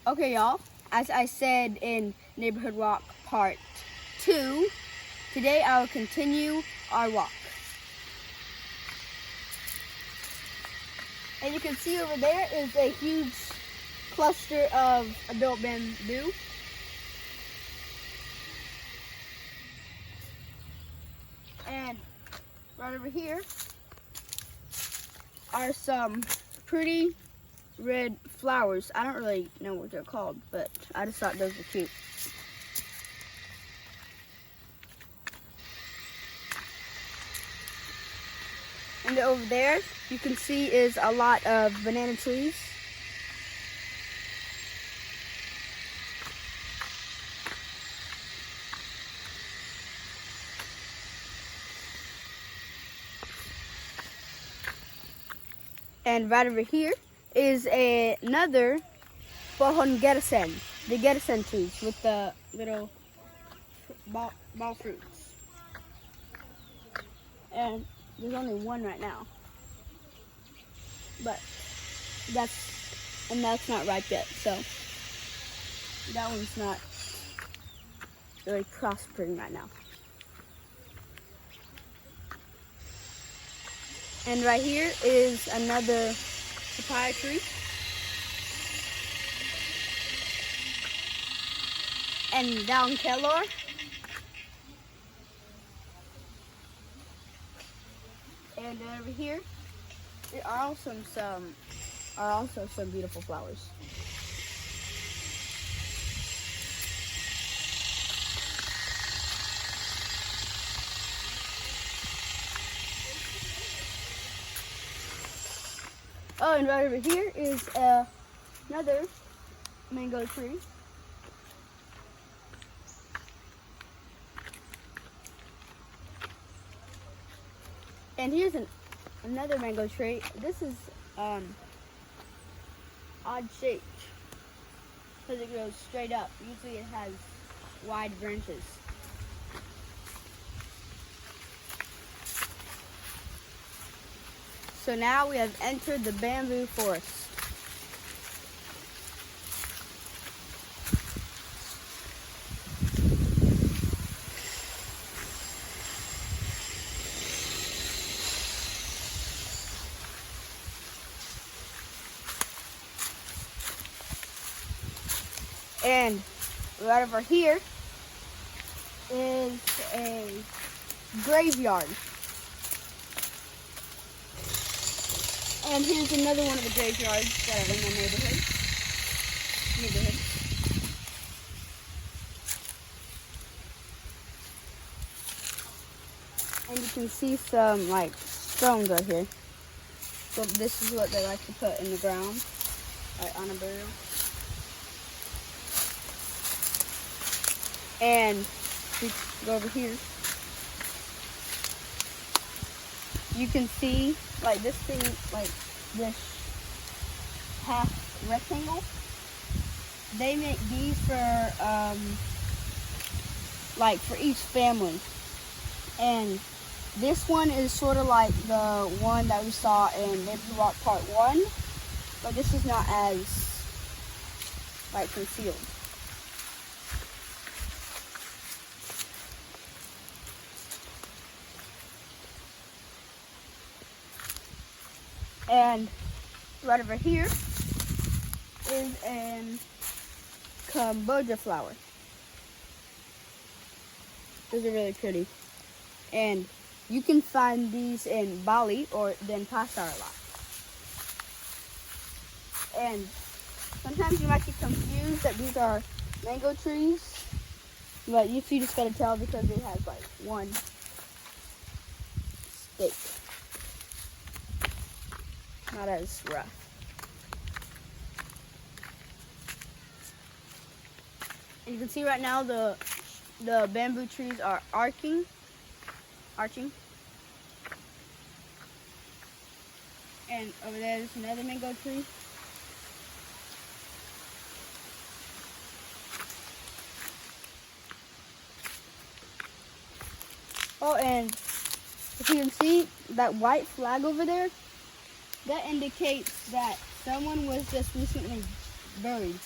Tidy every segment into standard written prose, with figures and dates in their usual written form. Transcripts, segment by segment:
Okay, y'all. As I said in Neighborhood Walk Part 2, today I will continue our walk. And you can see over there is a huge cluster of adult bamboo. And right over here are some pretty red flowers. I don't really know what they're called, but I just thought those were cute. And over there, you can see is a lot of banana trees. And right over here is another Pohon Geresen, the Geresen trees with the little ball fruits. And there's only one right now, but that's not ripe yet, so that one's not really prospering right now. And right here is another papaya tree. And down Kelor. And over here there are also some beautiful flowers. Oh, and right over here is another mango tree. And here's another mango tree. This is odd shaped because it goes straight up. Usually it has wide branches. So now we have entered the bamboo forest. And right over here is a graveyard. And here's another one of the graveyards that are in my neighborhood. And you can see some like stones right here. So this is what they like to put in the ground, like on a burial. And we go over here. You can see like this thing, like this half rectangle. They make these for like for each family. And this one is sort of like the one that we saw in Neighborhood Walk Part 1, but this is not as like concealed. And right over here is a Cambodia flower. Those are really pretty. And you can find these in Bali or Denpasar a lot. And sometimes you might get confused that these are mango trees, but you just gotta tell because it has like one stake. Not as rough. And you can see right now the bamboo trees are arching. And over there is another mango tree. Oh, and if you can see that white flag over there, that indicates that someone was just recently buried.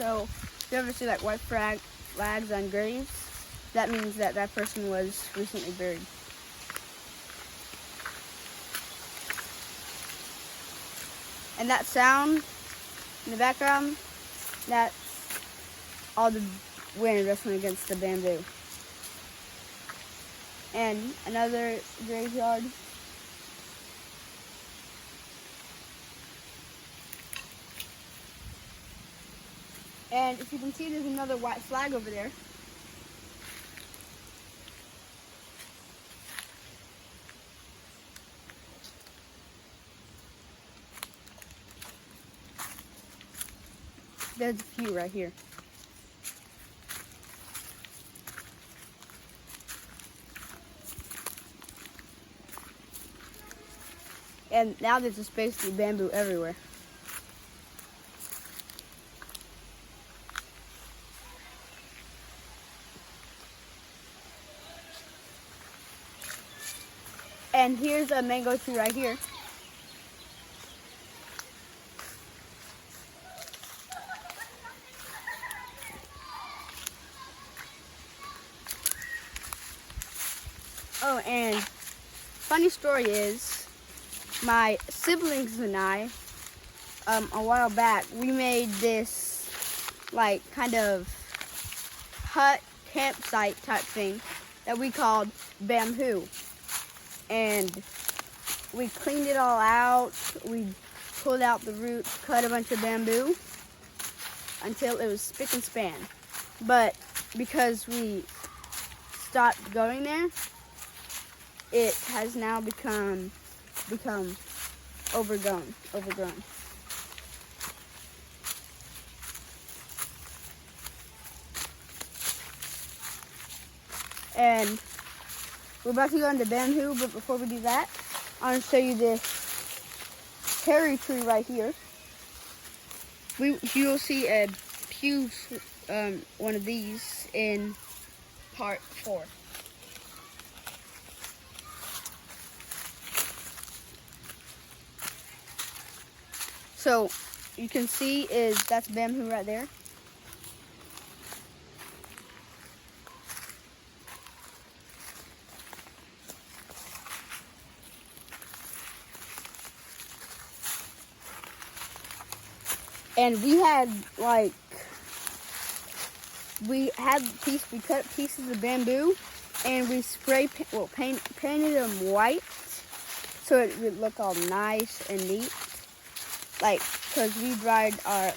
So if you ever see like white flags on graves, that means that that person was recently buried. And that sound in the background, that's all the wind wrestling against the bamboo. And another graveyard. And if you can see, there's another white flag over there. There's a few right here. And now there's just basically bamboo everywhere. And here's a mango tree right here. Oh, and funny story is, my siblings and I, a while back, we made this like kind of hut campsite type thing that we called Bamboo. And we cleaned it all out. We pulled out the roots, cut a bunch of bamboo until it was spick and span. But because we stopped going there, it has now become overgrown. And we're about to go into bamboo, but before we do that, I want to show you this cherry tree right here. You'll see a huge one of these in part 4. So you can see that's bamboo right there. And we cut pieces of bamboo and we painted them white so it would look all nice and neat. Like, because we ride our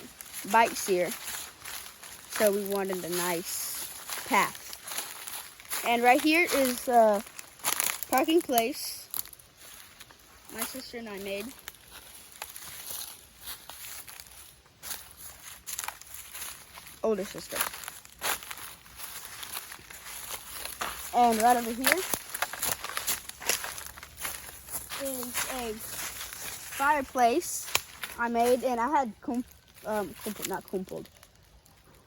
bikes here, so we wanted a nice path. And right here is a parking place my sister and I made. Older sister. And right over here is a fireplace I made, and I had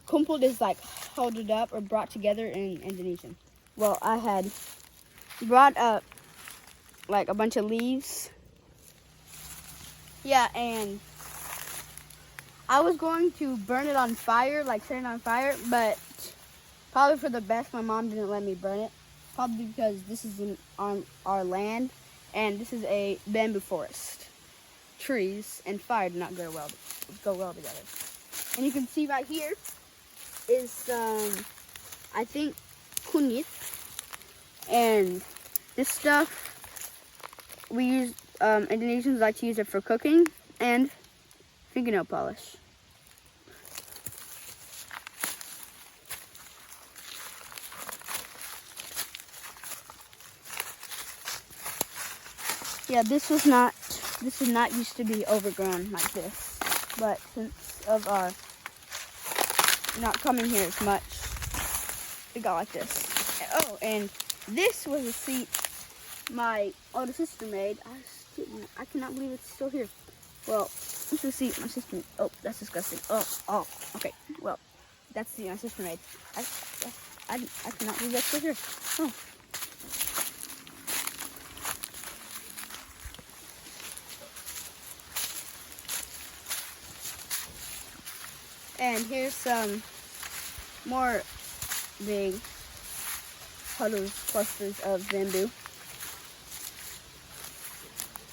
Kumpeld is like folded up or brought together in Indonesian. Well, I had brought up like a bunch of leaves. Yeah, and I was going to burn it on fire, like set it on fire, but probably for the best, my mom didn't let me burn it. Probably because this is on our land, and this is a bamboo forest. Trees and fire do not go well together. And you can see right here is I think kunyit, and this stuff we use. Indonesians like to use it for cooking and fingernail polish. Yeah, this is not used to be overgrown like this, but since of our not coming here as much, it got like this. Oh, and this was a seat my older sister made. I cannot believe it's still here. Well, this is a seat my sister made. Oh, that's disgusting. Oh, okay. Well, that's the seat my sister made. I cannot believe that's still here. Oh. And here's some more big puddles, clusters of bamboo.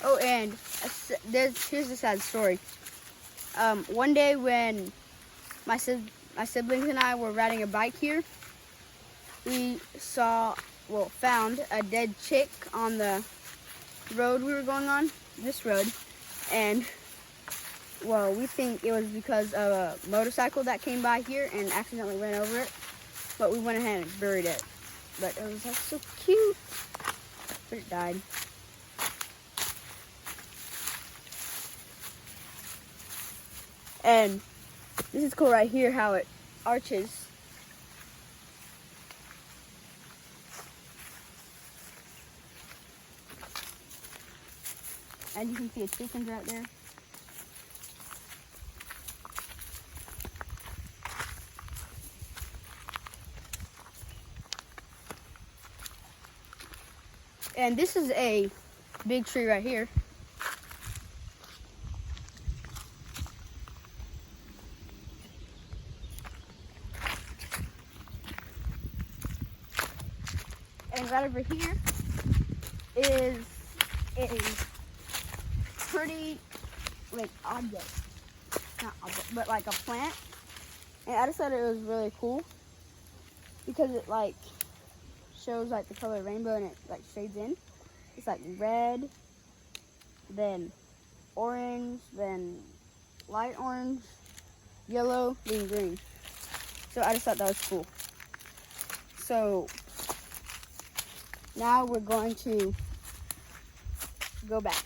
Oh, and here's a sad story. One day when my siblings and I were riding a bike here, we found a dead chick on the road we were going on, this road, and well, we think it was because of a motorcycle that came by here and accidentally ran over it, but we went ahead and buried it. But it was like so cute, but it died. And this is cool right here, how it arches. And you can see a chicken right there. And this is a big tree right here. And right over here is a pretty, like, object. Not object, but like a plant. And I just thought it was really cool because it like shows like the color rainbow and it like shades in. It's like red, then orange, then light orange, yellow, then green. So I just thought that was cool. So now we're going to go back.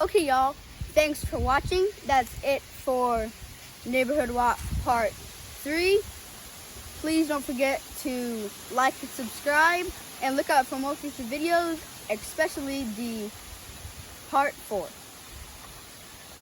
Okay, y'all, thanks for watching. That's it for Neighborhood Walk Part 3. Please don't forget to like and subscribe and look out for more future videos, especially the Part 4.